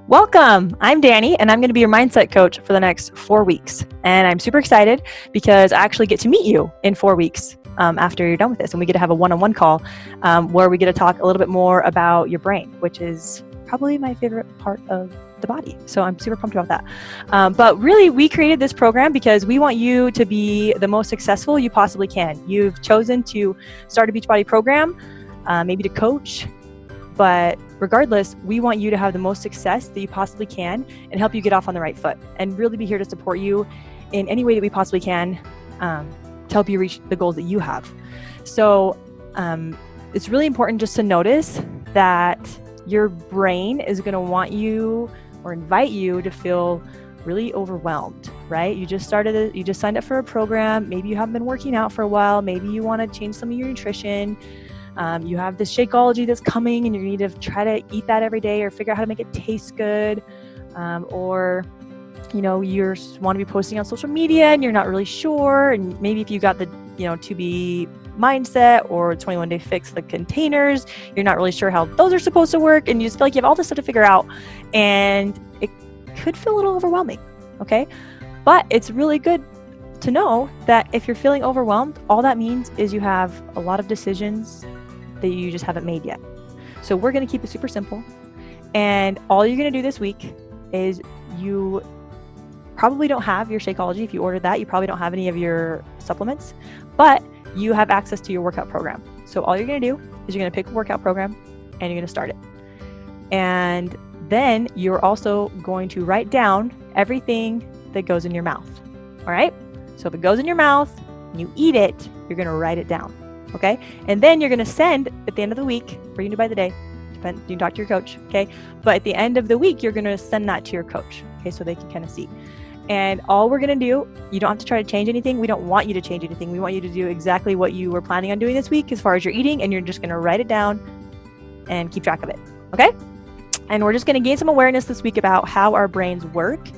Welcome. I'm Danny, and I'm going to be your mindset coach for the next 4 weeks. And I'm super excited because I actually get to meet you in 4 weeks after you're done with this. And we get to have a one-on-one call where we get to talk a little bit more about your brain, which is probably my favorite part of the body. So I'm super pumped about that. But really, we created this program because we want you to be the most successful you possibly can. You've chosen to start a Beachbody program, maybe to coach, but regardless, we want you to have the most success that you possibly can and help you get off on the right foot and really be here to support you in any way that we possibly can to help you reach the goals that you have. So it's really important just to notice that your brain is going to want you or invite you to feel really overwhelmed, right? You just signed up for a program. Maybe you haven't been working out for a while. Maybe you want to change some of your nutrition. You have this Shakeology that's coming and you need to try to eat that every day or figure out how to make it taste good. Or, you want to be posting on social media and you're not really sure. And maybe if you got the, to be mindset or 21 day fix, the containers, you're not really sure how those are supposed to work. And you just feel like you have all this stuff to figure out and it could feel a little overwhelming. Okay. But it's really good to know that if you're feeling overwhelmed, all that means is you have a lot of decisions that you just haven't made yet. So we're going to keep it super simple. And all you're going to do this week is you probably don't have your Shakeology. If you ordered that, you probably don't have any of your supplements, but you have access to your workout program. So all you're going to do is you're going to pick a workout program and you're going to start it. And then you're also going to write down everything that goes in your mouth. All right. So if it goes in your mouth and you eat it, you're going to write it down. Okay. And then you're going to send at the end of the week, or you can do by the day, you can talk to your coach. Okay. But at the end of the week, you're going to send that to your coach. Okay. So they can kind of see. And all we're going to do, you don't have to try to change anything. We don't want you to change anything. We want you to do exactly what you were planning on doing this week as far as your eating. And you're just going to write it down and keep track of it. Okay. And we're just going to gain some awareness this week about how our brains work.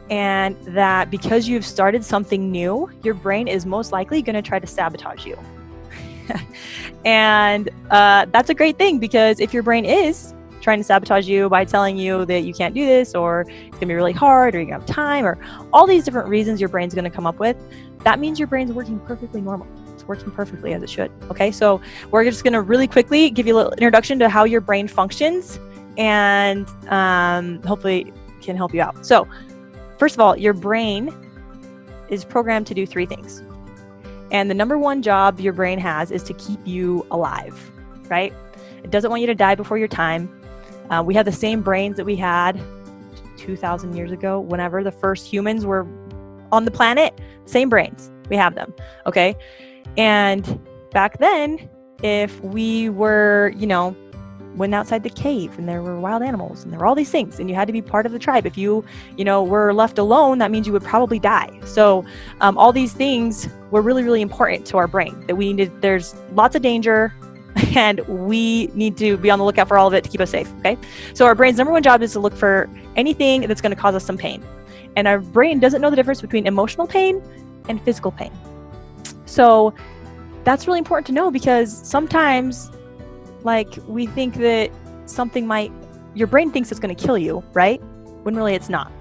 And that because you've started something new, your brain is most likely going to try to sabotage you. And that's a great thing, because if your brain is trying to sabotage you by telling you that you can't do this, or it's going to be really hard, or you don't have time, or all these different reasons your brain's going to come up with, that means your brain's working perfectly normal. It's working perfectly as it should. Okay, so we're just going to really quickly give you a little introduction to how your brain functions and hopefully can help you out. So first of all, your brain is programmed to do 3 things. And the number one job your brain has is to keep you alive, right? It doesn't want you to die before your time. We have the same brains that we had 2,000 years ago, whenever the first humans were on the planet, same brains. We have them, okay? And back then, if we were, went outside the cave and there were wild animals and there were all these things and you had to be part of the tribe. If you were left alone, that means you would probably die. So all these things were really, really important to our brain, that there's lots of danger and we need to be on the lookout for all of it to keep us safe. Okay. So our brain's number one job is to look for anything that's going to cause us some pain. And our brain doesn't know the difference between emotional pain and physical pain. So that's really important to know, because sometimes we think that your brain thinks it's going to kill you, right? When really it's not.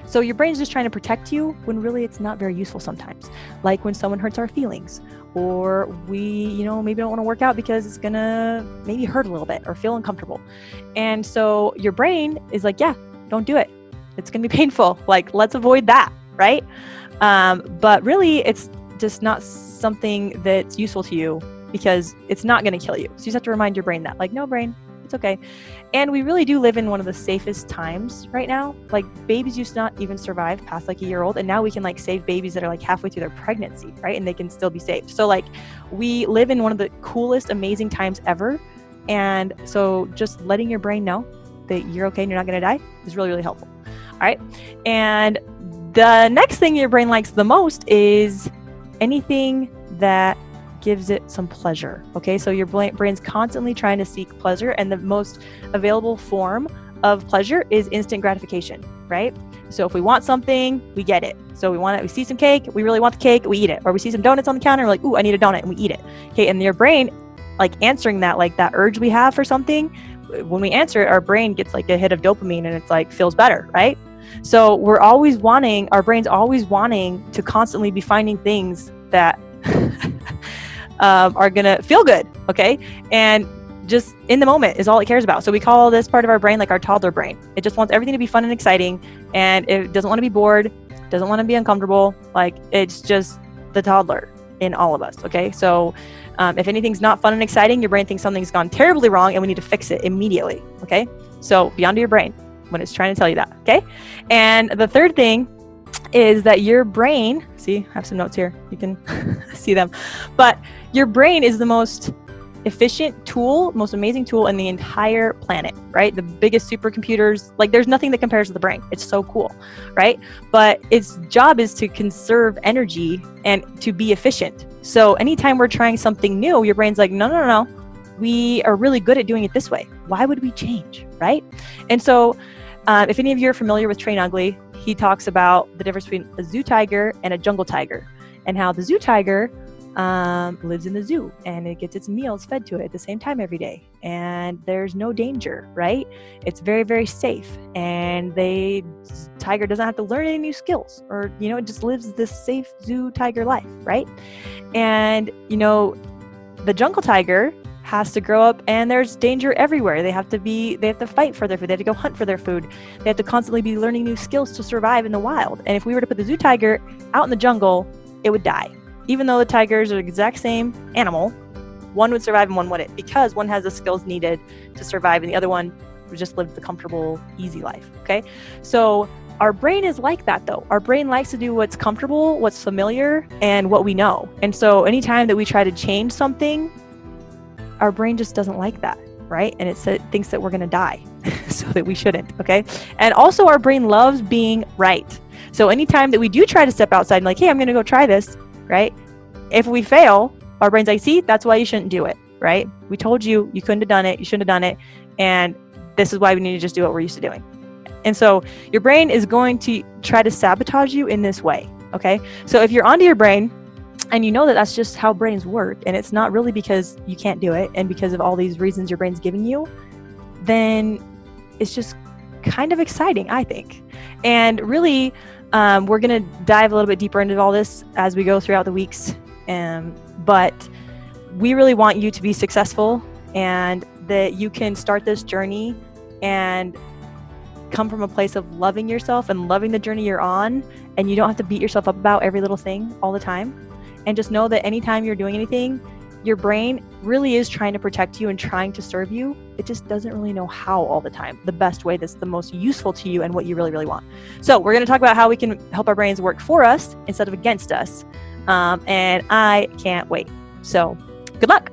So your brain's just trying to protect you when really it's not very useful sometimes. Like when someone hurts our feelings, or we, maybe don't want to work out because it's going to maybe hurt a little bit or feel uncomfortable. And so your brain is like, yeah, don't do it. It's going to be painful. Let's avoid that, right? But really it's just not something that's useful to you, because it's not going to kill you. So you just have to remind your brain that, no, brain, it's okay. And we really do live in one of the safest times right now. Babies used to not even survive past a year old. And now we can save babies that are halfway through their pregnancy, right? And they can still be saved. So we live in one of the coolest, amazing times ever. And so just letting your brain know that you're okay and you're not going to die is really, really helpful. All right. And the next thing your brain likes the most is anything that gives it some pleasure. Okay, so your brain's constantly trying to seek pleasure, and the most available form of pleasure is instant gratification, right? So if we want something, we get it. So we see some cake, we really want the cake, we eat it. Or we see some donuts on the counter, we're like, ooh, I need a donut, and we eat it. Okay, and your brain, answering that, that urge we have for something, when we answer it, our brain gets like a hit of dopamine and it's like feels better, right? So our brain's always wanting to constantly be finding things that are gonna feel good, okay? And just in the moment is all it cares about. So we call this part of our brain like our toddler brain. It just wants everything to be fun and exciting, and it doesn't want to be bored, doesn't want to be uncomfortable. Like, it's just the toddler in all of us, okay? So if anything's not fun and exciting, your brain thinks something's gone terribly wrong and we need to fix it immediately, okay? So be onto your brain when it's trying to tell you that, okay? And the third thing is that your brain, see, I have some notes here, you can see them, but your brain is the most efficient tool, most amazing tool in the entire planet, right? The biggest supercomputers, like there's nothing that compares to the brain. It's so cool, right? But its job is to conserve energy and to be efficient. So anytime we're trying something new, your brain's like, no, we are really good at doing it this way. Why would we change, right? And so if any of you are familiar with Train Ugly, he talks about the difference between a zoo tiger and a jungle tiger, and how the zoo tiger lives in the zoo and it gets its meals fed to it at the same time every day, and there's no danger, right? It's very, very safe, and tiger doesn't have to learn any new skills, or it just lives this safe zoo tiger life, right? And the jungle tiger has to grow up, and there's danger everywhere. They have to fight for their food. They have to go hunt for their food. They have to constantly be learning new skills to survive in the wild. And if we were to put the zoo tiger out in the jungle, it would die. Even though the tigers are the exact same animal, one would survive and one wouldn't, because one has the skills needed to survive and the other one would just live the comfortable, easy life, okay? So our brain is like that, though. Our brain likes to do what's comfortable, what's familiar, and what we know. And so anytime that we try to change something, our brain just doesn't like that, right? And it thinks that we're gonna die, so that we shouldn't, okay? And also our brain loves being right. So anytime that we do try to step outside and like, hey, I'm gonna go try this, right? If we fail, our brain's like, see, that's why you shouldn't do it, right? We told you, you couldn't have done it, you shouldn't have done it, and this is why we need to just do what we're used to doing. And so your brain is going to try to sabotage you in this way, okay? So if you're onto your brain, and you know that that's just how brains work, and it's not really because you can't do it and because of all these reasons your brain's giving you, then it's just kind of exciting, I think. And really, we're going to dive a little bit deeper into all this as we go throughout the weeks. But we really want you to be successful, and that you can start this journey and come from a place of loving yourself and loving the journey you're on, and you don't have to beat yourself up about every little thing all the time. And just know that anytime you're doing anything, your brain really is trying to protect you and trying to serve you. It just doesn't really know how all the time, the best way that's the most useful to you and what you really, really want. So we're going to talk about how we can help our brains work for us instead of against us. And I can't wait. So good luck.